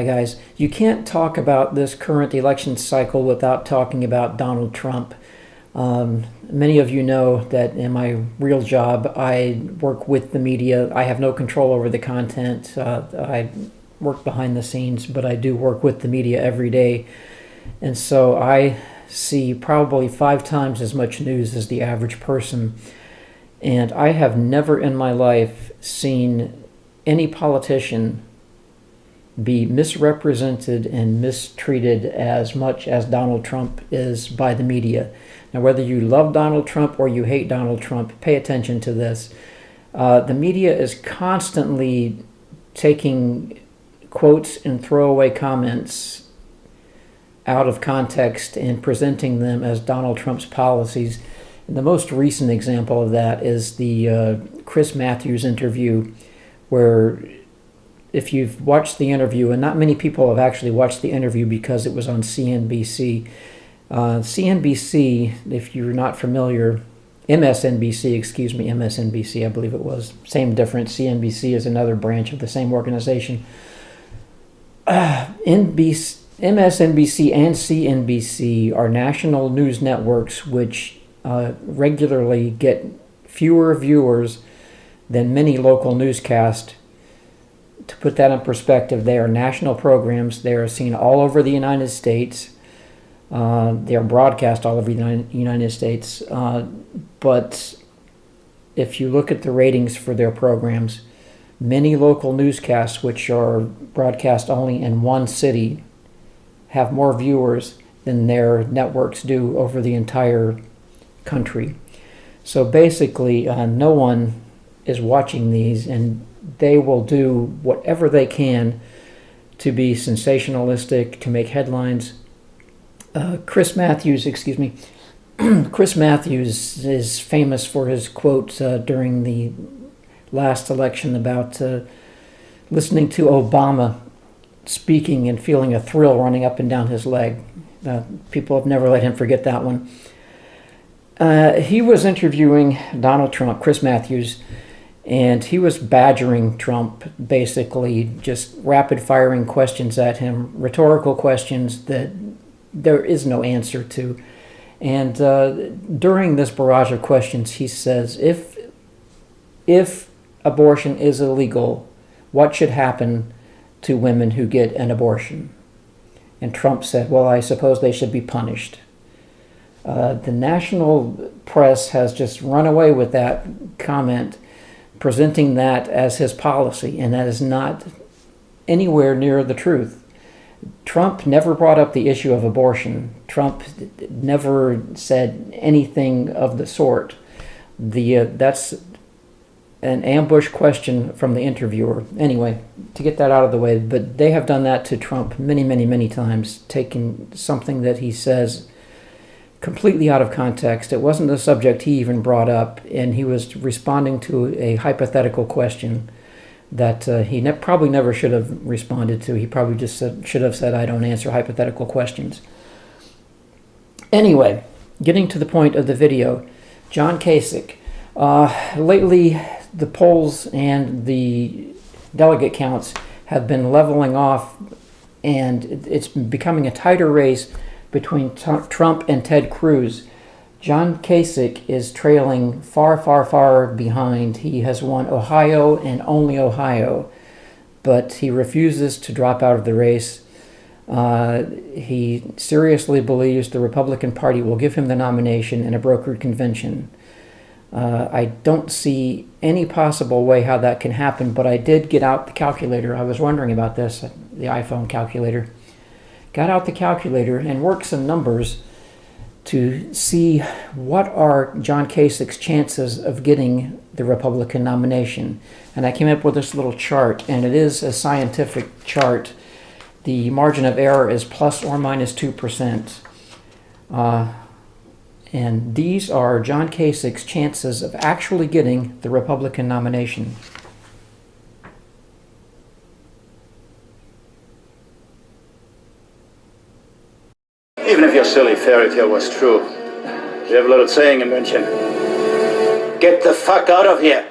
Hi guys. You can't talk about this current election cycle without talking about Donald Trump. Many of you know that in my real job I work with the media. I have no control over the content. I work behind the scenes, but I do work with the media every day. And so I see probably 5 times as much news as the average person. And I have never in my life seen any politician be misrepresented and mistreated as much as Donald Trump is by the media. Now, whether you love Donald Trump or you hate Donald Trump, pay attention to this. The media is constantly taking quotes and throwaway comments out of context and presenting them as Donald Trump's policies. And the most recent example of that is the Chris Matthews interview, where if you've watched the interview, and not many people have actually watched the interview because it was on CNBC. CNBC, if you're not familiar, MSNBC, I believe it was. Same difference. CNBC is another branch of the same organization. MSNBC and CNBC are national news networks which regularly get fewer viewers than many local newscasts. To put that in perspective, they are national programs. They are seen all over the United States. They are broadcast all over the United States. But if you look at the ratings for their programs, many local newscasts, which are broadcast only in one city, have more viewers than their networks do over the entire country. So basically, no one is watching these, and they will do whatever they can to be sensationalistic, to make headlines. Chris Matthews is famous for his quote during the last election about listening to Obama speaking and feeling a thrill running up and down his leg. People have never let him forget that one. He was interviewing Donald Trump, Chris Matthews, and he was badgering Trump, basically just rapid-firing questions at him, rhetorical questions that there is no answer to. And during this barrage of questions, he says, if abortion is illegal, what should happen to women who get an abortion? And Trump said, well, I suppose they should be punished. The national press has just run away with that comment, presenting that as his policy, and that is not anywhere near the truth. Trump never brought up the issue of abortion. Trump never said anything of the sort. That's an ambush question from the interviewer. Anyway, to get that out of the way, but they have done that to Trump many, many, many times, taking something that he says completely out of context. It wasn't the subject he even brought up, and he was responding to a hypothetical question that he probably never should have responded to. He probably just should have said, I don't answer hypothetical questions. Anyway, getting to the point of the video, John Kasich. Lately, the polls and the delegate counts have been leveling off, and it's becoming a tighter race between Trump and Ted Cruz. John Kasich is trailing far, far, far behind. He has won Ohio and only Ohio, but he refuses to drop out of the race. He seriously believes the Republican Party will give him the nomination in a brokered convention. I don't see any possible way how that can happen, but I did get out the calculator. I was wondering about this, the iPhone calculator. Got out the calculator and worked some numbers to see what are John Kasich's chances of getting the Republican nomination. And I came up with this little chart, and it is a scientific chart. The margin of error is plus or minus 2%. And these are John Kasich's chances of actually getting the Republican nomination. Even if your silly fairy tale was true, we have a little saying in München. Get the fuck out of here!